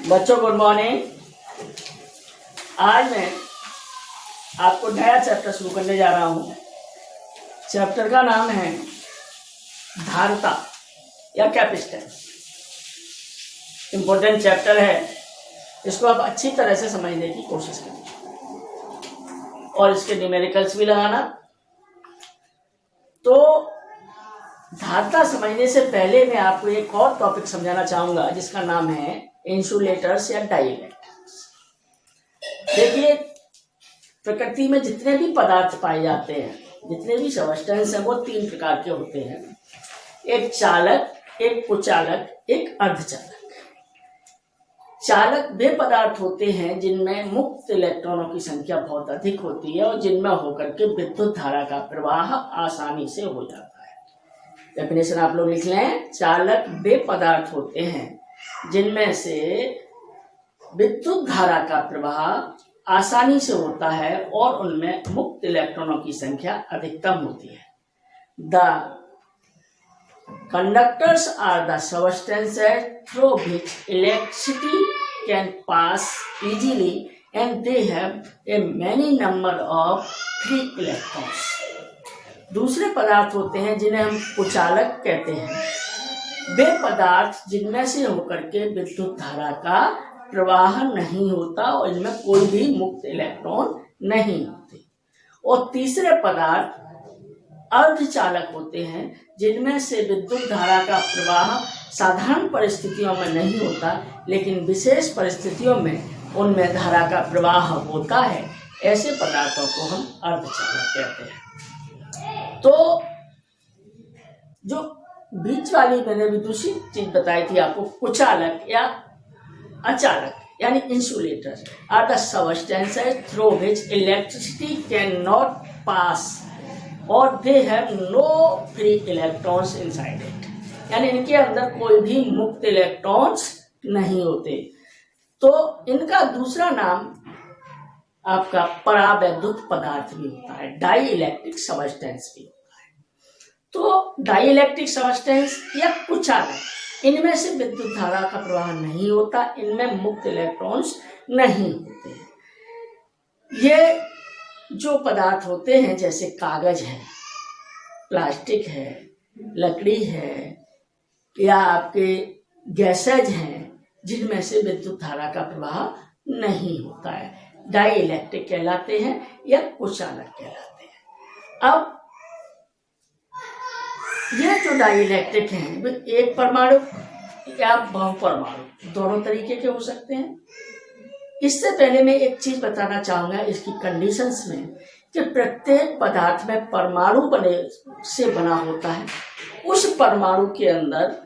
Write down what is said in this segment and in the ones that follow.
बच्चों good morning. आज मैं आपको नया चैप्टर शुरू करने जा रहा हूँ। चैप्टर का नाम है धारता या कैपेसिटेंस। इम्पोर्टेंट चैप्टर है, इसको आप अच्छी तरह से समझने की कोशिश करें और इसके न्यूमेरिकल्स भी लगाना। तो धारता समझने से पहले मैं आपको एक और टॉपिक समझाना चाहूंगा जिसका नाम है इंसुलेटर्स या डाइइलेक्ट्रिक्स। देखिए, प्रकृति में जितने भी पदार्थ पाए जाते हैं, जितने भी सब्सटेंस हैं, वो तीन प्रकार के होते हैं। एक चालक, एक कुचालक, एक अर्धचालक। चालक वे पदार्थ होते हैं जिनमें मुक्त इलेक्ट्रॉनों की संख्या बहुत अधिक होती है और जिनमें होकर के विद्युत धारा का प्रवाह आसानी से हो जाता है। डेफिनेशन आप लोग लिख लें। चालक वे पदार्थ होते हैं जिनमें से विद्युत धारा का प्रवाह आसानी से होता है और उनमें मुक्त इलेक्ट्रॉनों की संख्या अधिकतम होती है। The conductors are the substances through which electricity can pass easily and they have a many number of free electrons. दूसरे पदार्थ होते हैं जिन्हें हम कुचालक कहते हैं। वे पदार्थ जिनमें से होकर के विद्युत धारा का प्रवाह नहीं होता और इनमें कोई भी मुक्त इलेक्ट्रॉन नहीं होते। और तीसरे पदार्थ अर्धचालक होते हैं जिनमें से विद्युत धारा का प्रवाह साधारण परिस्थितियों में नहीं होता, लेकिन विशेष परिस्थितियों में उनमें धारा का प्रवाह होता है। ऐसे पदार्थों को हम अर्धचालक कहते हैं। तो जो बीच वाली मैंने भी दूसरी चीज बताई थी आपको, कुचालक या अचालक यानी insulator are the substances through which electricity can not pass और they have no free electrons inside it, यानी इनके अंदर कोई भी मुक्त इलेक्ट्रॉन्स नहीं होते। तो इनका दूसरा नाम आपका परावैद्युत पदार्थ भी होता है, डाई इलेक्ट्रिक सबस्टेंस भी होता है। तो डाई इलेक्ट्रिक सबस्टेंस या कुचालक, इनमें से विद्युत धारा का प्रवाह नहीं होता, इनमें मुक्त इलेक्ट्रॉन्स नहीं होते। ये जो पदार्थ होते हैं जैसे कागज है, प्लास्टिक है, लकड़ी है या आपके गैसेज हैं, जिनमें से विद्युत धारा का प्रवाह नहीं होता है, डाई इलेक्ट्रिक कहलाते हैं या कुचालक कहलाते हैं। अब ये जो डाई इलेक्ट्रिक हैं वे एक परमाणु या बहुपरमाणु दोनों तरीके के हो सकते हैं। इससे पहले मैं एक चीज बताना चाहूंगा इसकी कंडीशंस में कि प्रत्येक पदार्थ में परमाणु से बना होता है। उस परमाणु के अंदर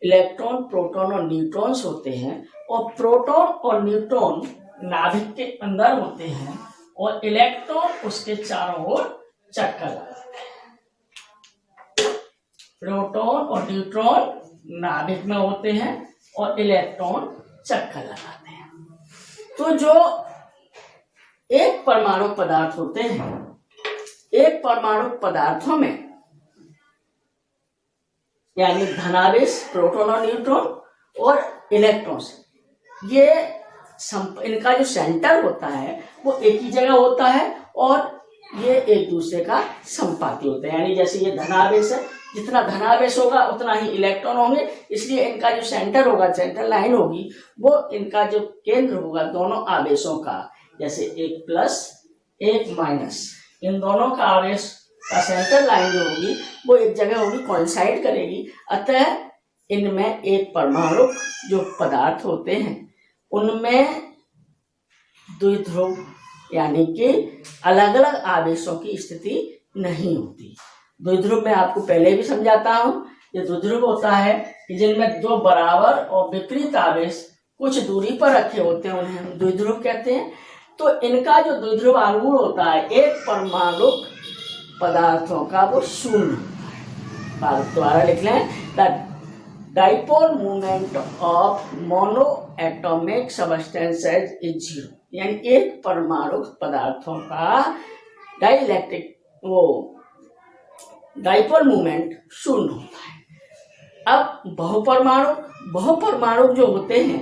इलेक्ट्रॉन, प्रोटॉन और न्यूट्रॉन्स होते हैं और प्रोटॉन और न्यूट्रॉन नाभिक के अंदर होते हैं और इलेक्ट्रॉन उसके चारों ओर चक्कर लगाते हैं। प्रोटॉन और न्यूट्रॉन नाभिक में होते हैं और इलेक्ट्रॉन चक्कर लगाते हैं। तो जो एक परमाणु पदार्थ होते हैं, एक परमाणु पदार्थों में यानी धनावेश प्रोटॉन और न्यूट्रॉन और इलेक्ट्रॉन्स, ये इनका जो सेंटर होता है वो एक ही जगह होता है और ये एक दूसरे का संपाती होता है। यानी जैसे ये धनावेश है, जितना धनावेश होगा उतना ही इलेक्ट्रॉन होंगे, इसलिए इनका जो सेंटर होगा, सेंटर लाइन होगी, वो इनका जो केंद्र होगा दोनों आवेशों का, जैसे एक प्लस एक माइनस, इन दोनों का आवेश का सेंटर लाइन जो होगी वो एक जगह होगी, कोइंसाइड करेगी। अतः इनमें एक परमाणु जो पदार्थ होते हैं उनमें द्विध्रुव यानी कि अलग अलग आवेशों की स्थिति नहीं होती। द्विध्रुव में आपको पहले भी समझाता हूं, ये द्विध्रुव होता है कि जिनमें दो बराबर और विपरीत आवेश कुछ दूरी पर रखे होते हैं, उन्हें हम द्विध्रुव कहते हैं। तो इनका जो द्विध्रुव आंगुल होता है एक परमाणु पदार्थों का वो शून्य होता है। दोबारा लिख लें, the dipole movement of mono atomic substances is zero, यानी एक परमाणु पदार्थों का डाइपोल मूवमेंट शून्य होता है। अब बहुपरमाणु जो होते हैं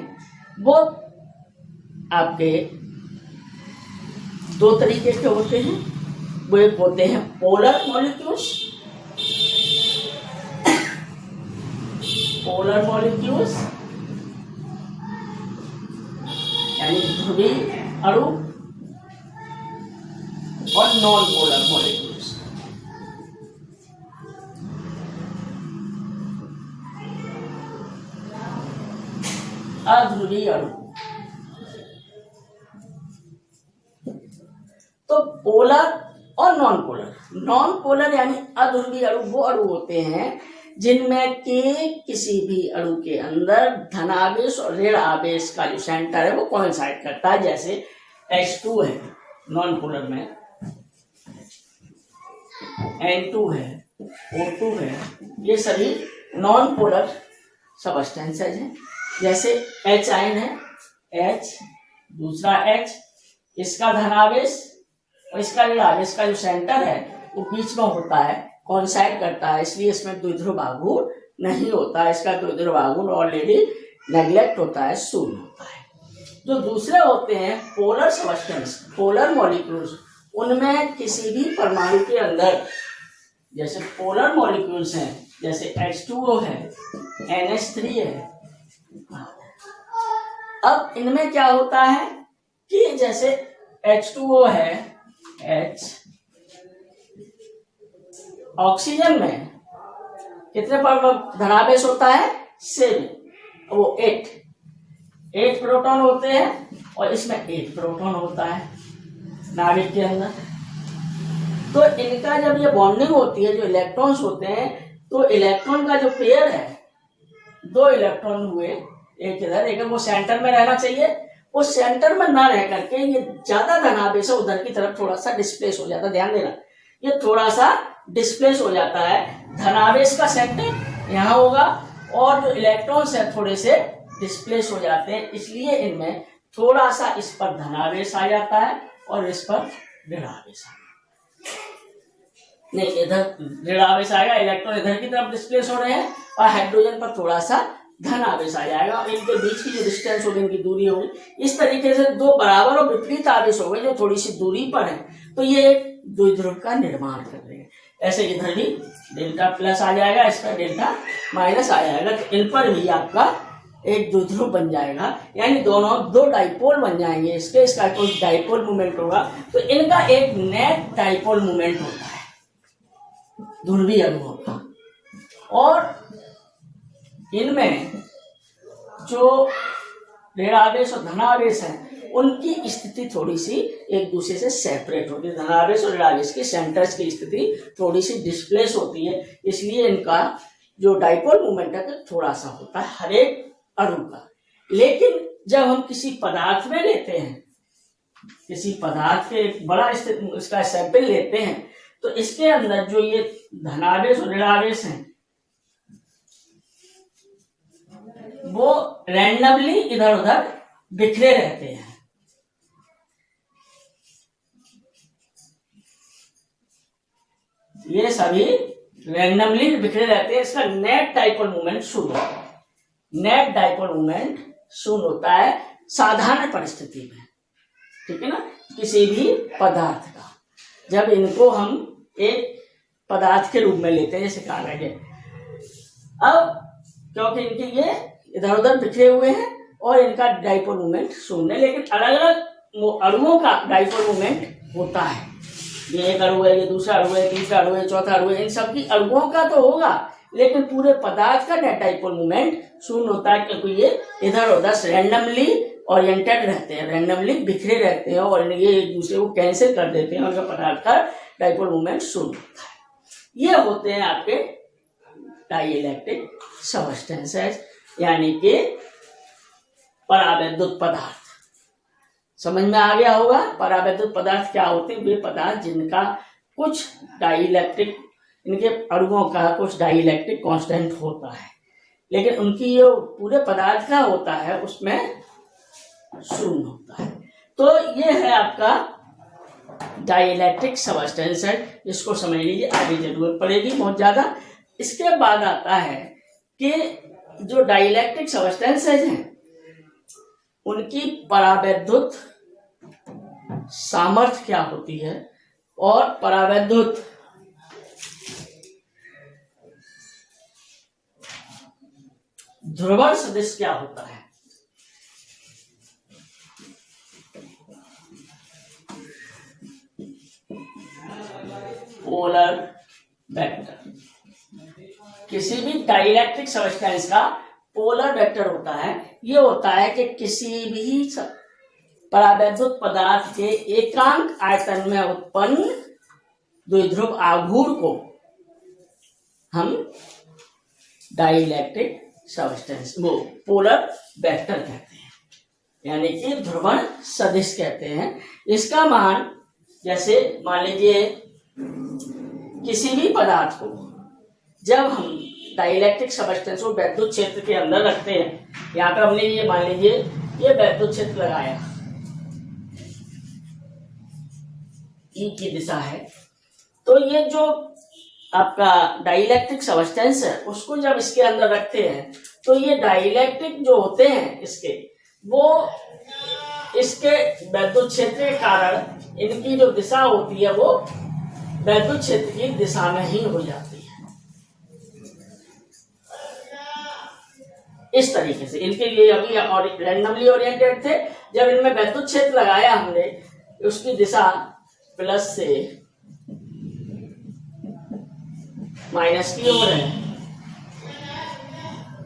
वो आपके दो तरीके के होते हैं। वो एक होते हैं पोलर मॉलिक्यूल्स, पोलर मॉलिक्यूल्स यानी ध्रुवीय अणु, और नॉन पोलर मॉलिक्यूल्स। अध्रुवीय अणु। तो पोलर और नॉन पोलर। नॉन पोलर यानी अध्रुवीय अणु वो अणु होते हैं जिनमें के किसी भी अणु के अंदर धनावेश और ऋण आवेश का जो सेंटर है वो कोइंसाइड करता है। जैसे H2 है नॉन पोलर में, N2 है, O2 है, ये सभी नॉन पोलर सबस्टेंसेज हैं। जैसे H आयन है, H दूसरा H, इसका धनावेश और इसका ऋण आवेश का जो सेंटर है वो बीच में होता है, कोइंसाइड करता है, इसलिए इसमें द्विध्रुव आघूर्ण नहीं होता है। इसका द्विध्रुव आघूर्ण ऑलरेडी नेग्लेक्ट होता है, शून्य होता है। जो दूसरे होते हैं पोलर सबस्टेंस, पोलर मॉलिक्यूल्स, उनमें किसी भी परमाणु के अंदर जैसे पोलर मॉलिक्यूल्स हैं, जैसे H2O है, NH3 है। अब इनमें क्या होता है कि जैसे H2O है, H ऑक्सीजन में कितने पर धनावेश होता है? 7, वो 8 प्रोटॉन होते हैं और इसमें 8 प्रोटॉन होता है नाभिक के अंदर। तो इनका जब ये बॉन्डिंग होती है, जो इलेक्ट्रॉन्स होते हैं, तो इलेक्ट्रॉन का जो पेयर है, 2 इलेक्ट्रॉन हुए एक इधर, लेकिन वो सेंटर में रहना चाहिए। वो सेंटर में ना रह करके ये ज्यादा धनावेश है उधर की तरफ थोड़ा सा डिस्प्लेस हो जाता है। ध्यान देना, ये थोड़ा सा डिस्प्लेस हो जाता है। धनावेश का सेंटर यहाँ होगा और जो इलेक्ट्रॉन्स है थोड़े से डिस्प्लेस हो जाते हैं, इसलिए इनमें थोड़ा सा इस पर धनावेश आ जाता है और इस पर ऋणावेश आ नहीं, इधर ऋणावेश आएगा, इलेक्ट्रॉन इधर की तरफ डिस्प्लेस हो रहे हैं और हाइड्रोजन पर थोड़ा सा धन आवेश आ जाएगा और इनके बीच की जो डिस्टेंस होगी, इनकी दूरी होगी, इस तरीके से 2 बराबर और विपरीत आवेश हो गए जो थोड़ी सी दूरी पर है, तो ये एक द्विध्रुव का निर्माण कर रहे हैं। ऐसे इधर भी डेल्टा प्लस आ जाएगा, इस पर डेल्टा माइनस आ जाएगा, तो इन पर भी आपका एक द्विध्रुव बन जाएगा, यानी दोनों 2 डाइपोल बन जाएंगे। इसका कोई डाइपोल मूवमेंट होगा, तो इनका एक नेट डाइपोल मूवमेंट होता है ध्रुवीय अणुओं का। और इनमें जो ऋणावेश और धनावेश है उनकी स्थिति थोड़ी सी एक दूसरे से सेपरेट होती है। धनावेश और ऋणावेश की सेंटर्स की स्थिति थोड़ी सी डिस्प्लेस होती है, इसलिए इनका जो डाइपोल मूवमेंट है थोड़ा सा होता है हर एक अणु का। लेकिन जब हम किसी पदार्थ में लेते हैं, किसी पदार्थ के एक बड़ा इसका सैंपल लेते हैं, तो इसके अंदर जो ये धनावेश और ऋणावेश हैं वो रैंडमली इधर उधर बिखरे रहते हैं। ये सभी रैंडमली बिखरे रहते हैं। इसका नेट डाइपोल मूवमेंट शून्य होता है। नेट डाइपोल मूवमेंट शून्य होता है साधारण परिस्थिति में, ठीक है ना, किसी भी पदार्थ का। जब इनको हम एक पदार्थ के रूप में लेते हैं, जैसे कागज है, अब क्योंकि इनके ये इधर उधर बिखरे हुए हैं और इनका डाइपोल मूवमेंट शून्य है, लेकिन अलग अलग अणुओं का डाइपोल मूवमेंट होता है। ये एक अणु है, ये दूसरा अणु है, तीसरा अणु है, चौथा अणु है, इन सब की अणुओं का तो होगा, लेकिन पूरे पदार्थ का नेट डाइपोल मूवमेंट शून्य होता है, क्योंकि ये इधर उधर रैंडमली ओरिएंटेड रहते हैं, रैंडमली बिखरे रहते हैं और ये एक दूसरे को कैंसिल कर देते हैं, उनका पदार्थ का डाइपोल मूवमेंट शून्य होता है। ये होते हैं आपके डाइइलेक्ट्रिक सबस्टेंसेस, यानी कि परावैद्युत पदार्थ। समझ में आ गया होगा परावैद्युत पदार्थ क्या होते हैं? वे पदार्थ जिनका कुछ डाइइलेक्ट्रिक, इनके अणुओं का कुछ डाइइलेक्ट्रिक कांस्टेंट होता है, लेकिन उनकी जो पूरे पदार्थ का होता है उसमें शून्य होता है। तो ये है आपका डाइइलेक्ट्रिक सबस्टेंस है, इसको समझ लीजिए, आगे जरूरत पड़ेगी बहुत ज्यादा। इसके बाद आता है कि जो डाइइलेक्ट्रिक सबस्टेंसेज हैं उनकी परावैद्युत सामर्थ्य क्या होती है और परावैद्युत ध्रुवण सदिश क्या होता है। पोलर वेक्टर, किसी भी डाइलेक्ट्रिक सब्सटेंस का पोलर वेक्टर होता है। ये होता है कि किसी भी परावैद्युत पदार्थ के एकांक आयतन में उत्पन्न द्विध्रुव आघूर्ण को हम डाइलेक्ट्रिक सब्सटेंस वो पोलर वेक्टर कहते हैं, यानी कि ध्रुवण सदिश कहते हैं। इसका मान, जैसे मान लीजिए किसी भी पदार्थ को जब हम डाइलेक्ट्रिक सब्सटेंस को वैद्युत क्षेत्र के अंदर रखते हैं, यहाँ पर हमने ये मान लीजिए ये वैद्युत क्षेत्र लगाया, ई की दिशा है, तो ये जो आपका डाइलेक्ट्रिक सब्सटेंस है उसको जब इसके अंदर रखते हैं तो ये डाइलेक्ट्रिक जो होते हैं इसके, वो इसके वैद्युत क्षेत्र के कारण इनकी जो दिशा होती है वो वैद्युत क्षेत्र की दिशा में ही हो जाती है। इस तरीके से इनके लिए अभी और रैंडमली ओरिएंटेड थे, जब इनमें वैद्युत क्षेत्र लगाया हमने उसकी दिशा प्लस से माइनस की ओर है।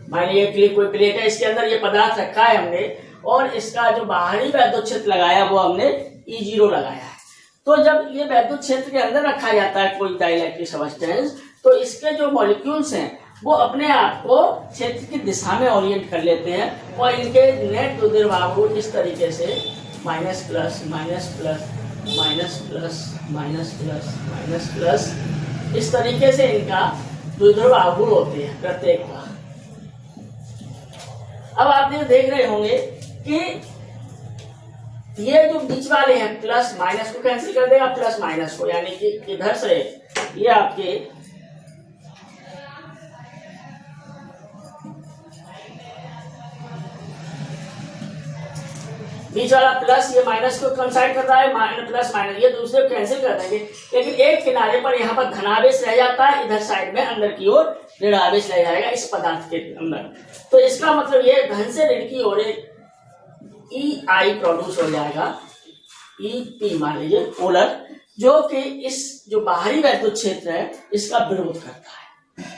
मान लीजिए कोई प्लेट है, इसके अंदर ये पदार्थ रखा है हमने और इसका जो बाहरी वैद्युत क्षेत्र लगाया वो हमने E0 लगाया है। तो जब ये वैद्युत क्षेत्र के अंदर रखा जाता है कोई डाइलेक्ट्रिक सब्सटेंस, तो इसके जो मॉलिक्यूल्स हैं वो अपने आप को क्षेत्र की दिशा में ओरिएंट कर लेते हैं और इनके नेट द्विध्रुव आघूर्ण इस तरीके से minus plus minus plus minus plus minus plus minus plus इस तरीके से इनका द्विध्रुव आघूर्ण होते हैं प्रत्येक का। अब आप ये देख रहे होंगे कि ये जो बीच वाले हैं प्लस माइनस को कैंसिल कर देगा प्लस माइनस को, यानी कि इधर से ये आपके बीच वाला प्लस ये माइनस को कंसाइड कर रहा है, माइनस प्लस माइनस ये दूसरे को कैंसिल कर देंगे, लेकिन एक किनारे पर यहाँ पर धनावेश रह जाता है, इधर साइड में अंदर की ओर ऋणावेश रह जाएगा इस पदार्थ के अंदर। तो इसका मतलब ये धन से ऋण की ओर EI प्रोड्यूस हो जाएगा, EP मान लीजिए पोलर, जो कि इस जो बाहरी वैद्युत क्षेत्र है इसका विरोध करता है।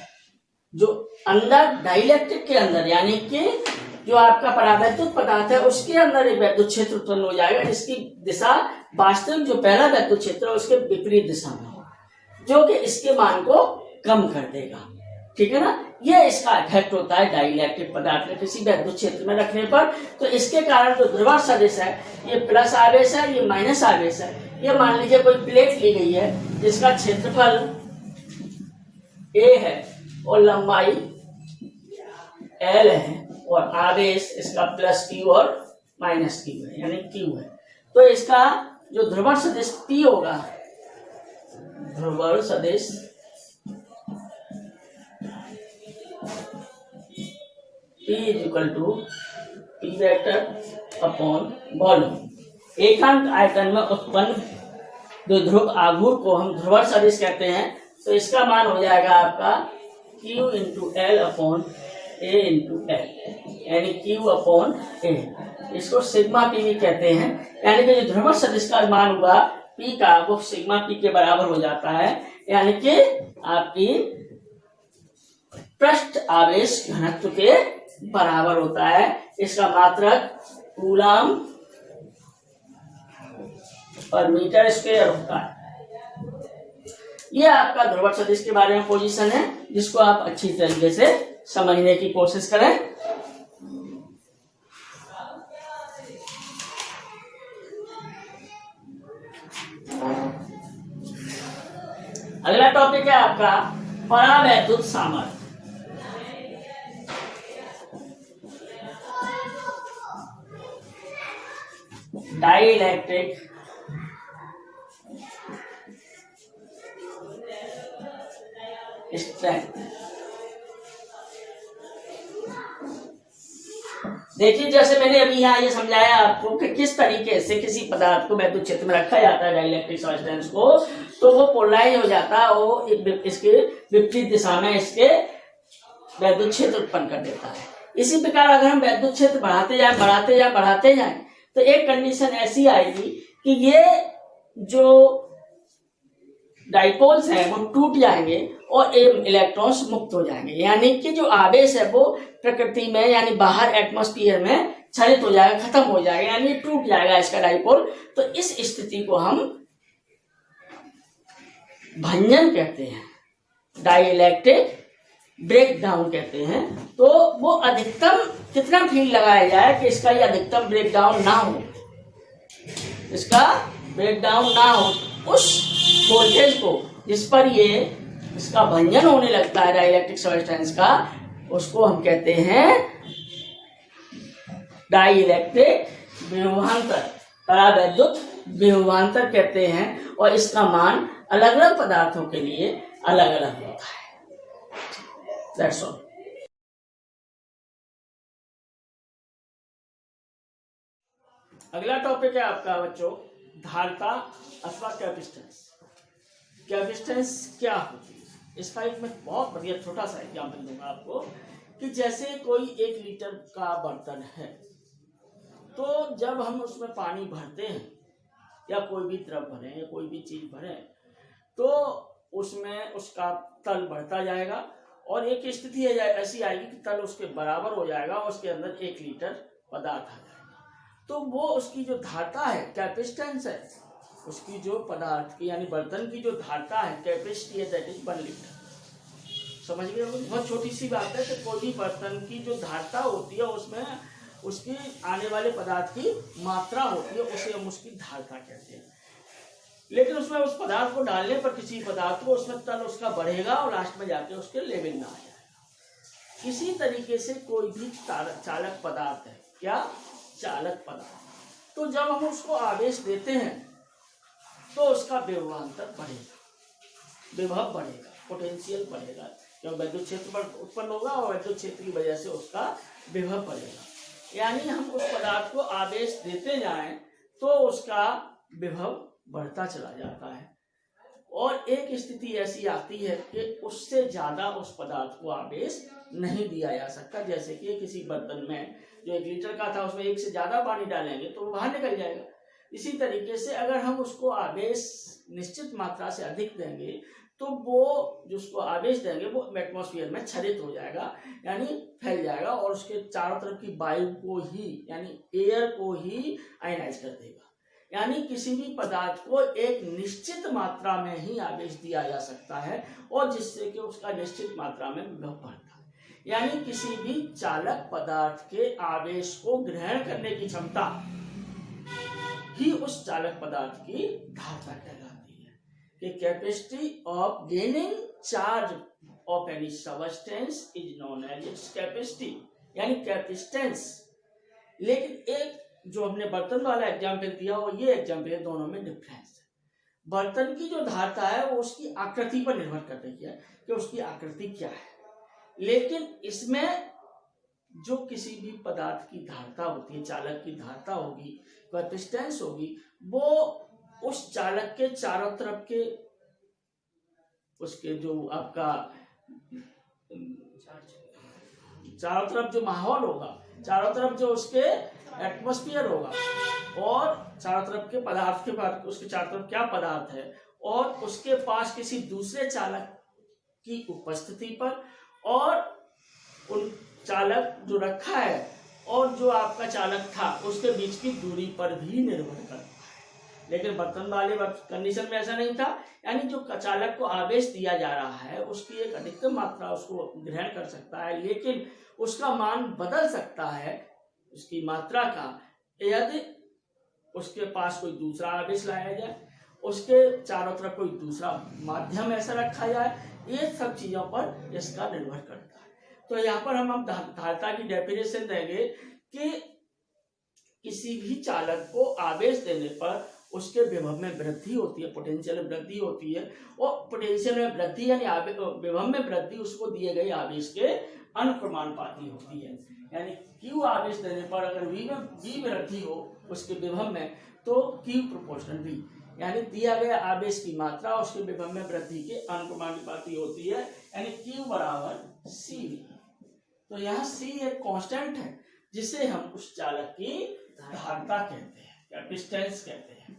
जो अंदर डाइलेक्ट्रिक के अंदर यानी कि जो आपका परावैद्युत पदार्थ है उसके अंदर एक वैद्युत क्षेत्र उत्पन्न हो जाएगा जिसकी दिशा वास्तविक जो पहला वैद्युत क्षेत्र है उसके विपरीत दिशा में होगा, जो कि इसके मान को कम कर देगा। ठीक है ना, ये इसका इफेक्ट होता है डाइलेक्ट्रिक पदार्थ में किसी वैद्युत क्षेत्र में रखने पर। तो इसके कारण जो ध्रुवण सदिश है ये प्लस आवेश है, ये माइनस आवेश है। ये मान लीजिए कोई प्लेट ली गई है जिसका क्षेत्रफल A है और लंबाई L है और आवेश इसका प्लस Q और माइनस Q है यानी Q है। तो इसका जो ध्रुवण सदिश P होगा, ध्रुवण सदिश P = P vector upon volume. एकांक आयतन में उत्पन्न द्विध्रुव आघूर्ण को हम ध्रुवण सदिश कहते हैं। तो इसका मान हो जाएगा आपका Q × L upon A × L यानी Q/A। इसको सिग्मा P भी कहते हैं, यानी कि जो ध्रुवण सदिश का मान हुआ P का वो सिग्मा P के बराबर हो जाता है, यानी कि आपकी पृष्ठ आवेश घनत्व के बराबर होता है। इसका मात्रक कूलम पर मीटर स्क्वायर होता है। ये आपका ध्रुवण सदिश के बारे में पोजीशन है जिसको आप अच्छी तरीके से समझने की कोशिश करें। अगला टॉपिक है आपका परावैद्युत सामर्थ्य। Dielectric strength. देखिए जैसे मैंने अभी यहाँ ये समझाया आपको कि किस तरीके से किसी पदार्थ को वैद्युत क्षेत्र में रखा जाता है डाइलेक्ट्रिक सब्सटेंस को, तो वो पोलराइज हो जाता है, वो इसके विपरीत दिशा में इसके वैद्युत क्षेत्र उत्पन्न कर देता है। इसी प्रकार अगर हम वैद्युत क्षेत्र बढ़ाते जाएं तो एक कंडीशन ऐसी आएगी कि ये जो डाइपोल्स हैं वो टूट जाएंगे और इलेक्ट्रॉन्स मुक्त हो जाएंगे, यानी कि जो आवेश है वो प्रकृति में यानी बाहर एटमॉस्फेयर में क्षरित हो जाएगा, खत्म हो जाएगा, यानी टूट जाएगा इसका डाइपोल। तो इस स्थिति को हम भंजन कहते हैं, डाइइलेक्ट्रिक ब्रेकडाउन कहते हैं। तो वो अधिकतम कितना फील्ड लगाया जाए कि इसका ये अधिकतम ब्रेकडाउन ना हो, इसका ब्रेकडाउन ना हो, उस वोल्टेज को जिस पर ये इसका भंजन होने लगता है डाइइलेक्ट्रिक सब्सटेंस का, उसको हम कहते हैं डाइइलेक्ट्रिक विभवांतर, परावैद्युत विभवांतर कहते हैं। और इसका मान अलग अलग पदार्थों के लिए अलग अलग होता है। That's all. अगला टॉपिक है आपका बच्चों धारिता अथवा कैपेसिटेंस। कैपेसिटेंस क्या होती है, इसका एक मैं बहुत बढ़िया छोटा सा एग्जाम्पल दूंगा आपको कि जैसे कोई 1 लीटर का बर्तन है, तो जब हम उसमें पानी भरते हैं या कोई भी द्रव भरें या कोई भी चीज भरें, तो उसमें उसका तल बढ़ता जाएगा और एक स्थिति ऐसी आएगी कि तल उसके बराबर हो जाएगा और उसके अंदर 1 लीटर पदार्थ आ जाएगा। तो वो उसकी जो धारिता है, कैपेसिटेंस है, उसकी जो पदार्थ की यानी बर्तन की जो धारिता है, कैपेसिटी है, दैट इज 1 लीटर। समझ गए? बहुत छोटी सी बात है कि कोई भी बर्तन की जो धारिता होती है उसमें उसकी आने वाले पदार्थ की मात्रा होती है, उसे हम उसकी धारिता कहते हैं। लेकिन उसमें उस पदार्थ को डालने पर किसी पदार्थ को उसमें तल उसका बढ़ेगा और लास्ट में जाके उसके लेवल में आ जाएगा। इसी तरीके से कोई भी चालक पदार्थ है, क्या चालक पदार्थ, तो जब हम उसको आवेश देते हैं तो उसका विभवांतर बढ़ेगा, विभव बढ़ेगा, पोटेंशियल बढ़ेगा, क्योंकि वैद्युत क्षेत्र उत्पन्न होगा और वैद्युत क्षेत्र की वजह से उसका विभव बढ़ेगा। यानी हम उस पदार्थ को आवेश देते जाएं तो उसका विभव बढ़ता चला जाता है और एक स्थिति ऐसी आती है कि उससे ज्यादा उस पदार्थ को आवेश नहीं दिया जा सकता। जैसे कि किसी बर्तन में जो 1 लीटर का था उसमें 1 से ज्यादा पानी डालेंगे तो वो बाहर निकल जाएगा। इसी तरीके से अगर हम उसको आवेश निश्चित मात्रा से अधिक देंगे तो वो जिसको आवेश देंगे वो एटमॉस्फेयर में क्षरित हो जाएगा, यानी फैल जाएगा और उसके चारों तरफ की वायु को ही यानी एयर को ही आयनाइज कर देगा। यानी किसी भी पदार्थ को एक निश्चित मात्रा में ही आवेश दिया जा सकता है और जिससे कि उसका निश्चित मात्रा में विभव बढ़ता है। यानी किसी भी चालक पदार्थ के आवेश को ग्रहण करने की क्षमता ही उस चालक पदार्थ की धारिता कहलाती है। कि capacity of gaining charge of any substance is known as its capacity, यानी कैपेसिटेंस। लेकिन एक जो हमने बर्तन वाला एग्जाम्पल दिया और ये एग्जाम्पल, दोनों में डिफरेंस है। बर्तन की जो धारिता है वो उसकी आकृति पर निर्भर कर रही है कि उसकी आकृति क्या है, लेकिन इसमें जो किसी भी पदार्थ की धारिता होती है, चालक की धारिता होगी, कैपेसिटेंस होगी, वो उस चालक के चारों तरफ के उसके जो आपका चारों तरफ जो माहौल होगा, चारों तरफ जो उसके एटमॉस्फेयर होगा और चारों तरफ के पदार्थ के पास उसके चारों तरफ क्या पदार्थ है और उसके पास किसी दूसरे चालक की उपस्थिति पर और उन चालक जो रखा है और जो आपका चालक था उसके बीच की दूरी पर भी निर्भर करता है। लेकिन बर्तन वाले कंडीशन में ऐसा नहीं था, यानी जो चालक को आवेश दिया जा रहा है उसकी एक अधिकतम मात्रा उसको ग्रहण कर सकता है, लेकिन उसका मान बदल सकता है उसकी मात्रा का यदि उसके पास कोई दूसरा आवेश लाया जाए, उसके चारों तरफ कोई दूसरा माध्यम ऐसा रखा जाए, ये सब चीजों पर इसका निर्भर करता है। तो यहाँ पर हम धारिता की डेफिनेशन देंगे कि किसी भी चालक को आवेश देने पर उसके विभव में वृद्धि होती है, पोटेंशियल में वृद्धि होती है, और पोटेंशियल में वृद्धि यानी विभव में वृद्धि उसको दिए गए आवेश के अनुक्रमानुपाती होती है। यानी Q आवेश देने पर अगर V में V वृद्धि हो उसके विभव में तो Q प्रोपोर्शनल V, यानी दिया गया आवेश की मात्रा उसके विभव में वृद्धि के अनुक्रमानुपाती होती है, यानी Q बराबर CV। तो यहाँ C एक कांस्टेंट है जिसे हम उस चालक की धारिता कहते हैं, कैपेसिटेंस कहते हैं।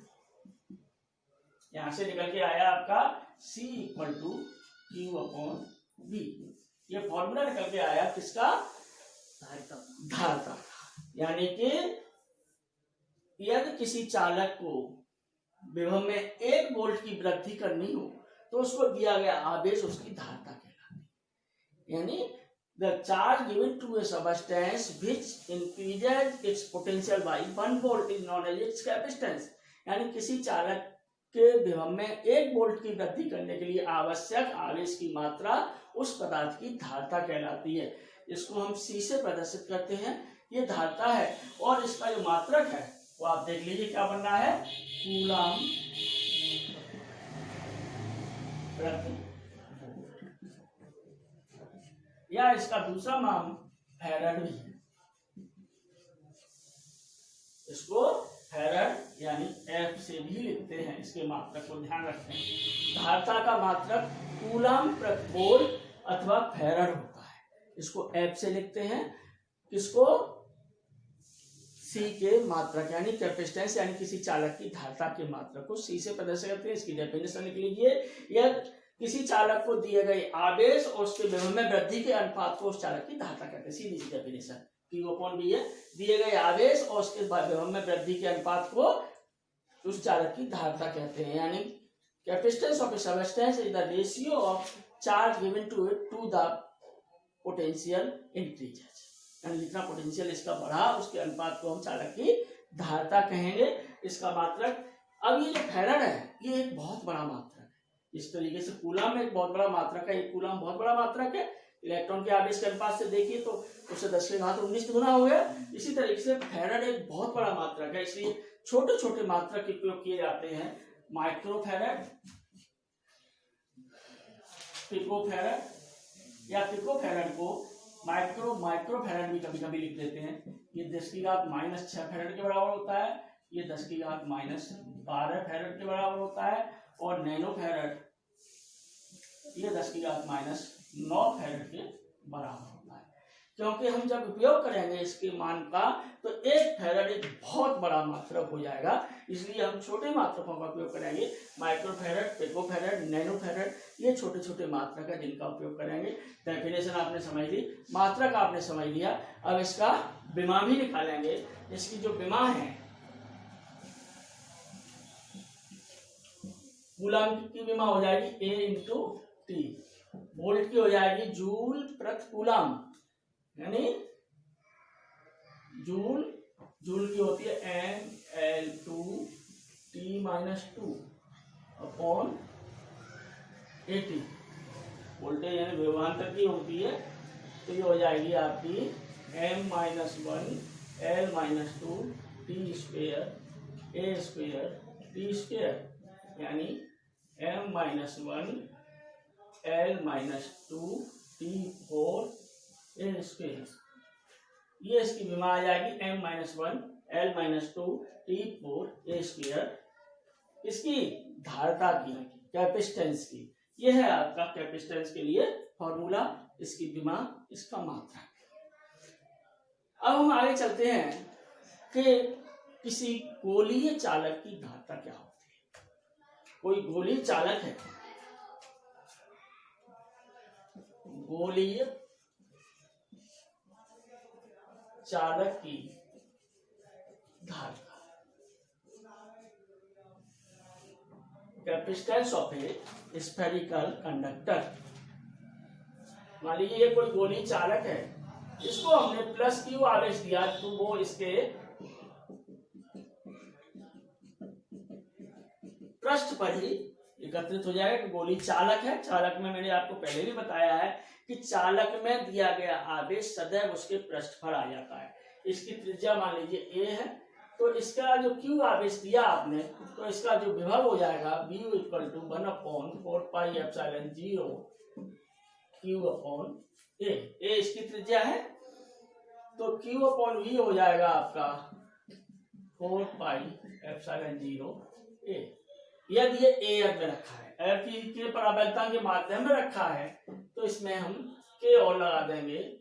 यहां से निकल के आया आपका C equal to Q upon V। ये फॉर्मूला निकल के आया किसका? धारिता। यानी कि यदि किसी चालक को विभव में 1 वोल्ट की वृद्धि करनी हो तो उसको दिया गया आवेश उसकी धारिता कहलाती है। यानी the charge given to a substance which increases its potential by 1 volt is known as its capacitance। यानी किसी चालक के विभव में 1 वोल्ट की वृद्धि करने के लिए आवश्यक आवेश की मात्रा उस पदार्थ की धारिता कहलाती है। इसको हम C से प्रदर्शित करते हैं, ये धारिता है, और इसका जो मात्रक है वो आप देख लीजिए क्या बनना है, कूलम प्रति, या इसका दूसरा नाम फैराड भी है। इसको फैराड यानी F से भी लिखते हैं। इसके मात्रक को ध्यान रखें, धारिता का मात्रक कूलम प्रति वोल्ट अथवा फैराड होता है। इसको F से लिखते हैं, किसको? C के मात्रक यानी कैपेसिटेंस, यानी किसी चालक की धारिता के मात्रक को C से प्रदर्शित करते हैं। इसकी डेफिनेशन लिख लीजिए, यह किसी चालक को दिए गए आवेश और उसके विभव में वृद्धि के अनुपात को उस चालक की धारिता कहते हैं। सीधी सी डेफिनेशन Q अपॉन V है, दिए गए आवेश और उसके विभव में वृद्धि के अनुपात को उस चालक की धारिता कहते हैं। यानी capacitance of a substance is the ratio of charge given to it to the potential increases. यानी जितना पोटेंशियल इसका बढ़ा उसके अनुपात को हम चालक की धारिता कहेंगे। इसका मात्रक, अब ये जो फैराड है ये एक बहुत बड़ा मात्रक है। इस तरीके से कूलम एक बहुत बड़ा मात्रक है, एक कूलम बहुत बड़ा मात्रक है। इलेक्ट्रॉन के आवेश के अनुपात से देखिए तो उससे 10 के घात 19 गुना हो गया। इसी तरीके से फैराड एक बहुत बड़ा मात्रक है, इसलिए छोटे छोटे मात्रक उपयोग किए जाते हैं। माइक्रोफैराड, पिकोफैराड, या पिकोफैराड को माइक्रोफैराड भी कभी कभी लिख देते हैं। ये 10 की घात -6 फैराड के बराबर होता है, ये 10 की घात -12 फैराड के बराबर होता है, और नैनो फैराड ये 10 की घात -9 फैराड के बराबर होता है। क्योंकि हम जब उपयोग करेंगे इसके मान का तो 1 फैराड एक बहुत बड़ा मात्रक हो जाएगा, इसलिए हम छोटे मात्रकों का उपयोग करेंगे। माइक्रोफैराड, पिकोफैराड, नैनो फैराड ये छोटे छोटे मात्रक है जिनका उपयोग करेंगे। डेफिनेशन आपने समझ ली, मात्रक आपने समझ लिया। अब इसका विमा भी निकालेंगे। इसकी जो विमा है, कूलम की विमा हो जाएगी A इंटू टी, वोल्ट की हो जाएगी जूल प्रति कूलम, यानी जूल की होती है Ml2T-2 अपॉन 80। वोल्टेज यानी विभवांतर की होती है, तो ये हो जाएगी आपकी M-1L-2T2A2T2 यानी M-1L-2T4A2। ये इसकी विमा आ जाएगी M-1L-2T4A2 इसकी धारिता की, कैपेसिटेंस की। ये है आपका कैपेसिटेंस के लिए फॉर्मूला, इसकी विमा, इसका मात्रक। अब हम आगे चलते हैं कि किसी गोलीय चालक की धारिता क्या होती है। कोई गोलीय चालक है, गोलीय चालक की धारिता, capacitance of A spherical conductor. मान लीजिए ये कोई गोलीय चालक है, इसको हमने +Q आवेश दिया तो वो इसके पृष्ठ पर ही एकत्रित हो जाएगा कि गोलीय चालक है। चालक में मैंने आपको पहले भी बताया है कि चालक में दिया गया आवेश सदैव उसके पृष्ठ पर आ जाता है। इसकी त्रिज्या मान लीजिए A है, तो इसका जो क्यू आवेश दिया आपने, तो इसका जो विभव हो जाएगा V इक्वल टू 1/4πε0 Q/A। ए इसकी त्रिज्या है, तो Q/V हो जाएगा आपका 4πε0A। यदि ये एयर में रखा है, एयर की पराबैलता के माध्यम में रखा है, तो इसमें हम K और लगा देंगे।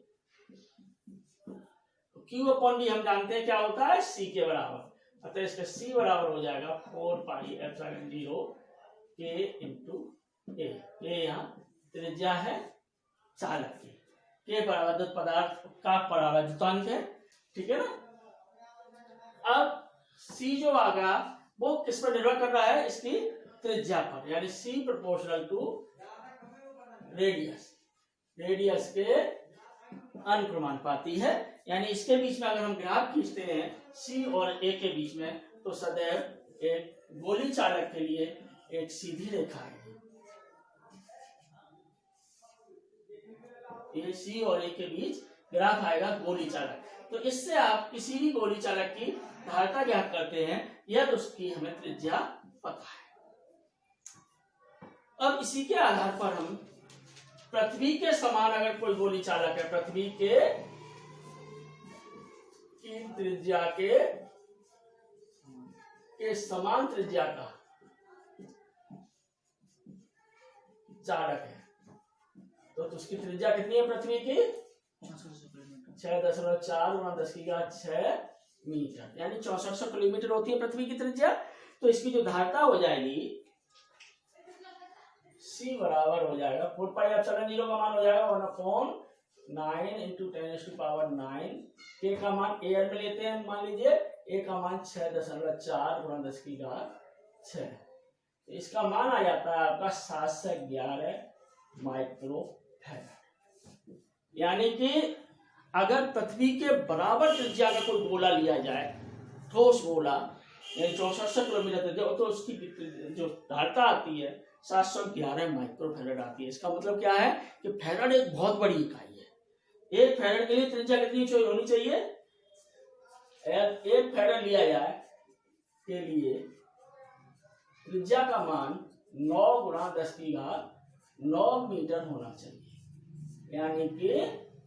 Q/V हम जानते हैं क्या होता है, C के बराबर, अतः इसका C बराबर हो जाएगा 4πε0 K × A। ये यहाँ त्रिज्या है चालक की, K परावैद्युत पदार्थ का परावैद्युतांक है, ठीक है ना। अब C जो आगा वो किस पर निर्भर कर रहा है, इसकी त्रिज्या पर, यानी C proportional to radius, radius के अनुक्रमानुपाती है। यानी इसके बीच में अगर हम ग्राफ खींचते हैं C और A के बीच में, तो सदैव एक गोली चालक के लिए एक सीधी रेखा है, ये C और A के बीच ग्राफ आएगा गोली चालक। तो इससे आप किसी भी गोली चालक की धारिता ज्ञात करते हैं, यह उसकी हमें त्रिज्या पता है। अब इसी के आधार पर हम पृथ्वी के समान अगर कोई गोली चालक है, पृथ्वी के की त्रिज्या के समान त्रिज्या का चालक है, तो उसकी त्रिज्या कितनी है पृथ्वी की, 6.4 × 10⁶ मीटर, यानी 6400 किलोमीटर होती है पृथ्वी की त्रिज्या। तो इसकी जो धारिता हो जाएगी C बराबर हो जाएगा 4πε0 का मान हो जाएगा 1/9 × 10⁹ K का मान एयर में लेते हैं, मान लीजिए A का मान 6.4 × 10⁶। इसका मान आ जाता है आपका 711 माइक्रोफैराड। यानी कि अगर पृथ्वी के बराबर त्रिज्या का कोई गोला लिया जाए, ठोस गोला, यानी 6400 किलोमीटर त्रिज्या, तो उसकी जो धारिता आती है 711 माइक्रोफैराड आती है। इसका मतलब क्या है कि फैराड एक बहुत बड़ी इकाई है। एक फैराड के लिए त्रिज्या कितनी होनी चाहिए, एक फैराड लिया जाए के लिए त्रिज्या का मान 9 × 10⁹ मीटर होना चाहिए। यानी कि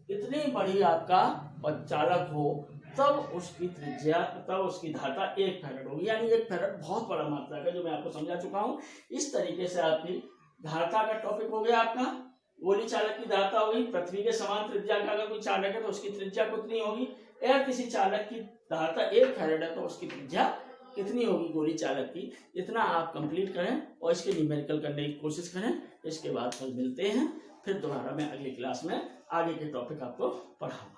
इतनी बड़ी आपका चालक हो तब उसकी त्रिज्या, तब उसकी धारिता 1 फैराड होगी। यानी 1 फैराड बहुत बड़ा मात्रा है, जो मैं आपको समझा चुका हूं। इस तरीके से आपकी धारिता का टॉपिक हो गया आपका। गोली चालक की धारिता होगी, पृथ्वी के समान त्रिज्या का अगर कोई चालक है तो उसकी त्रिज्या कितनी होगी। अगर किसी चालक की धारिता 1 फैराड है तो उसकी त्रिज्या कितनी होगी गोली चालक की। इतना आप कंप्लीट करें और इसके न्यूमेरिकल करने की कोशिश करें। इसके बाद कल मिलते हैं, फिर दोबारा मैं अगली क्लास में आगे के टॉपिक आपको पढ़ाऊंगा।